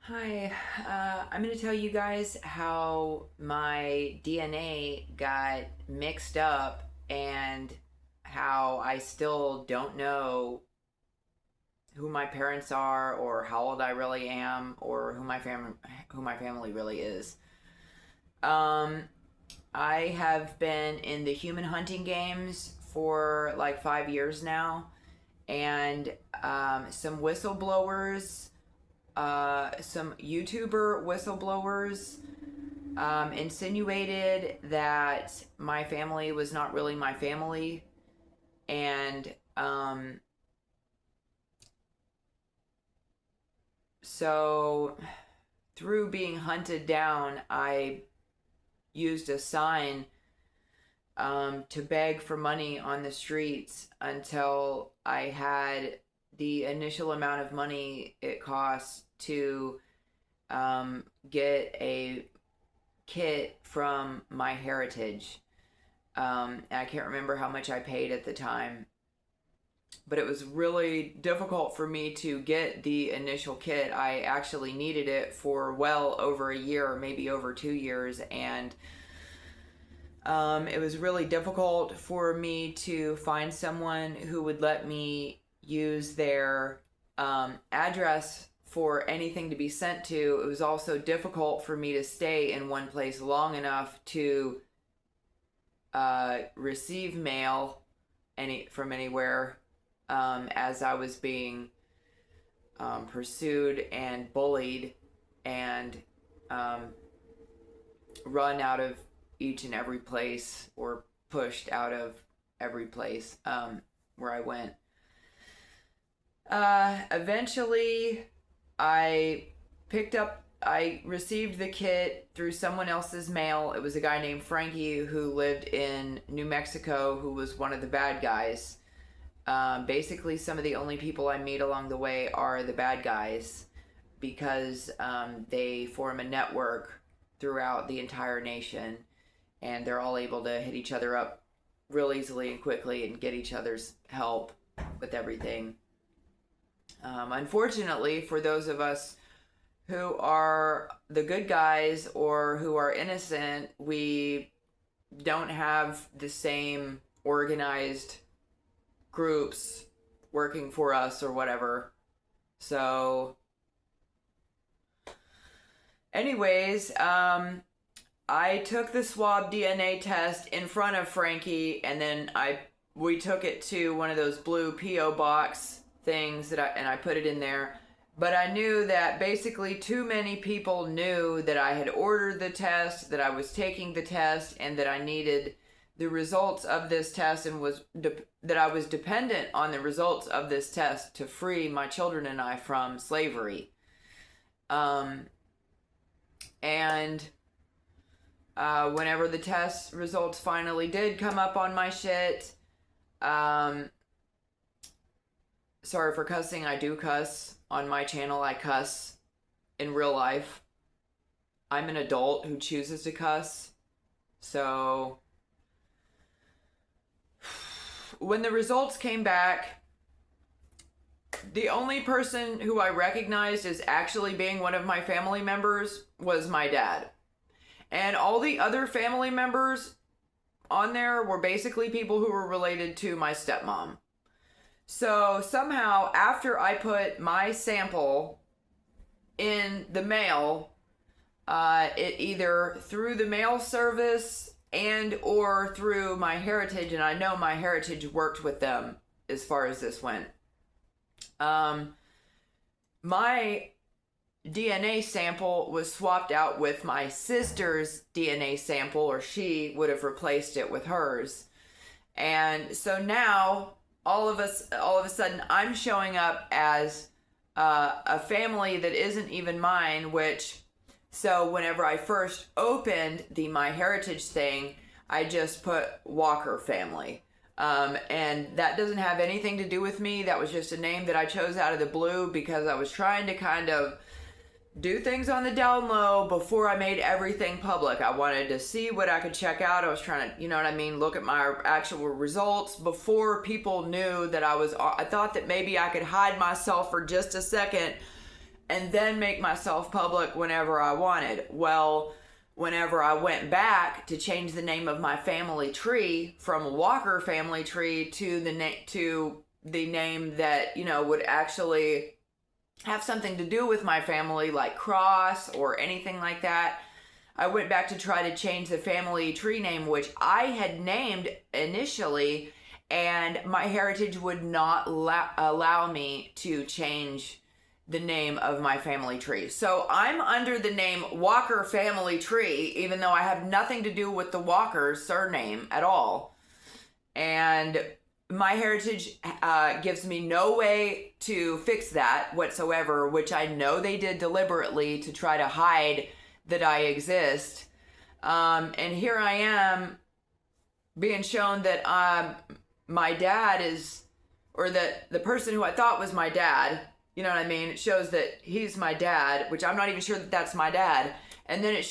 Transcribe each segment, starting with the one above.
Hi, I'm going to tell you guys how my DNA got mixed up and how I still don't know who my parents are or how old I really am or who my family really is. Um, I have been in the human hunting games for like 5 years now, and some whistleblowers, some YouTuber whistleblowers insinuated that my family was not really my family. And so, through being hunted down, I used a sign to beg for money on the streets until I had the initial amount of money it costs to get a kit from Myheritage. And I can't remember how much I paid at the time, but it was really difficult for me to get the initial kit. I actually needed it for well over a year, maybe over 2 years, and it was really difficult for me to find someone who would let me use their address for anything to be sent to. It was also difficult for me to stay in one place long enough to receive mail from anywhere, as I was being pursued and bullied and run out of each and every place, or pushed out of every place where I went. Eventually, I I received the kit through someone else's mail. It was a guy named Frankie who lived in New Mexico, who was one of the bad guys. Basically, some of the only people I meet along the way are the bad guys, because they form a network throughout the entire nation, and they're all able to hit each other up real easily and quickly and get each other's help with everything. Unfortunately, for those of us who are the good guys or who are innocent, we don't have the same organized groups working for us or whatever. So, anyways, I took the swab DNA test in front of Frankie, and then we took it to one of those blue PO box things and I put it in there. But I knew that basically too many people knew that I had ordered the test, that I was taking the test, and that I needed the results of this test, and that I was dependent on the results of this test to free my children and I from slavery. And whenever the test results finally did come up on my shit, sorry for cussing, I do cuss. On my channel, I cuss in real life. I'm an adult who chooses to cuss. So, when the results came back, the only person who I recognized as actually being one of my family members was my dad. And all the other family members on there were basically people who were related to my stepmom. So somehow, after I put my sample in the mail, it either through the mail service and or through Myheritage, and I know Myheritage worked with them as far as this went. My DNA sample was swapped out with my sister's DNA sample, or she would have replaced it with hers. And so now, all of a sudden, I'm showing up as a family that isn't even mine, so whenever I first opened the Myheritage thing, I just put Walker family. And that doesn't have anything to do with me. That was just a name that I chose out of the blue because I was trying to kind of do things on the down low before I made everything public. I wanted to see what I could check out. I was trying to, look at my actual results before people knew that I thought that maybe I could hide myself for just a second and then make myself public whenever I wanted. Well, whenever I went back to change the name of my family tree from Walker family tree to the name that, would actually have something to do with my family, like Cross or anything like that, I went back to try to change the family tree name, which I had named initially, and Myheritage would not allow me to change the name of my family tree. So I'm under the name Walker Family Tree, even though I have nothing to do with the Walker surname at all. And Myheritage gives me no way to fix that whatsoever, which I know they did deliberately to try to hide that I exist. And here I am being shown that my dad is, or that the person who I thought was my dad, you know what I mean? It shows that he's my dad, which I'm not even sure that that's my dad. And then it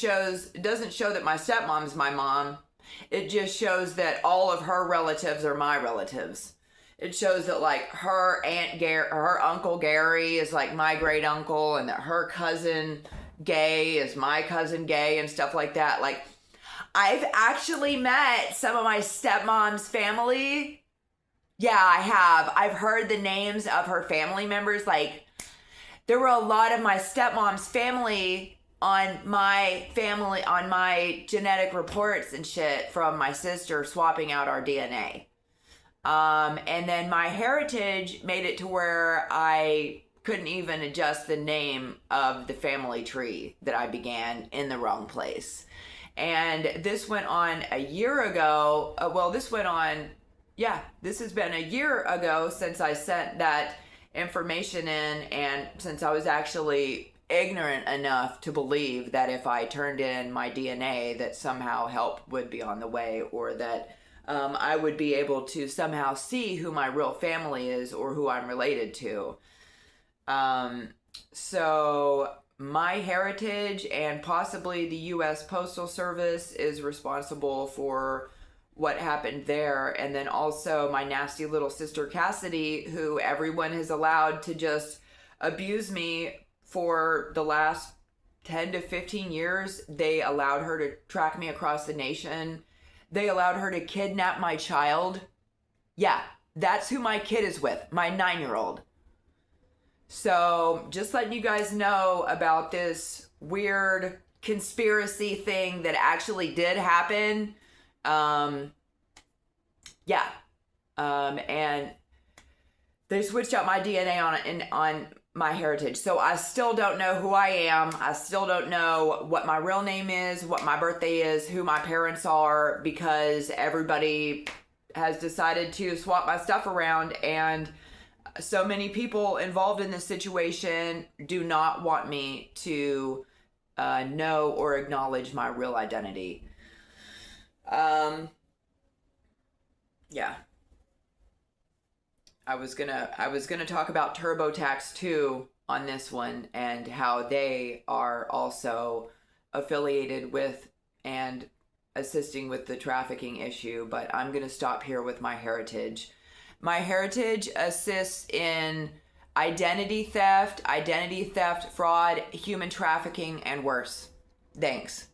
doesn't show that my stepmom's my mom. It just shows that all of her relatives are my relatives. It shows that like her uncle Gary is like my great uncle, and that her cousin Gay is my cousin Gay, and stuff like that. Like, I've actually met some of my stepmom's family. Yeah, I have. I've heard the names of her family members. Like, there were a lot of my stepmom's family on my genetic reports and shit from my sister swapping out our DNA. And then Myheritage made it to where I couldn't even adjust the name of the family tree that I began in the wrong place. And this went on a year ago. This has been a year ago since I sent that information in, and since I was actually ignorant enough to believe that if I turned in my DNA that somehow help would be on the way, or that I would be able to somehow see who my real family is or who I'm related to. So Myheritage and possibly the U.S. Postal Service is responsible for what happened there. And then also my nasty little sister Cassidy, who everyone has allowed to just abuse me for the last 10 to 15 years. They allowed her to track me across the nation. They allowed her to kidnap my child. Yeah, that's who my kid is with, my 9-year-old. So just letting you guys know about this weird conspiracy thing that actually did happen. And they switched out my DNA on Myheritage. So I still don't know who I am. I still don't know what my real name is, what my birthday is, who my parents are, because everybody has decided to swap my stuff around, and so many people involved in this situation do not want me to know or acknowledge my real identity. Yeah. I was gonna talk about TurboTax 2 on this one, and how they are also affiliated with and assisting with the trafficking issue, but I'm gonna stop here with Myheritage. Myheritage assists in identity theft, fraud, human trafficking, and worse. Thanks.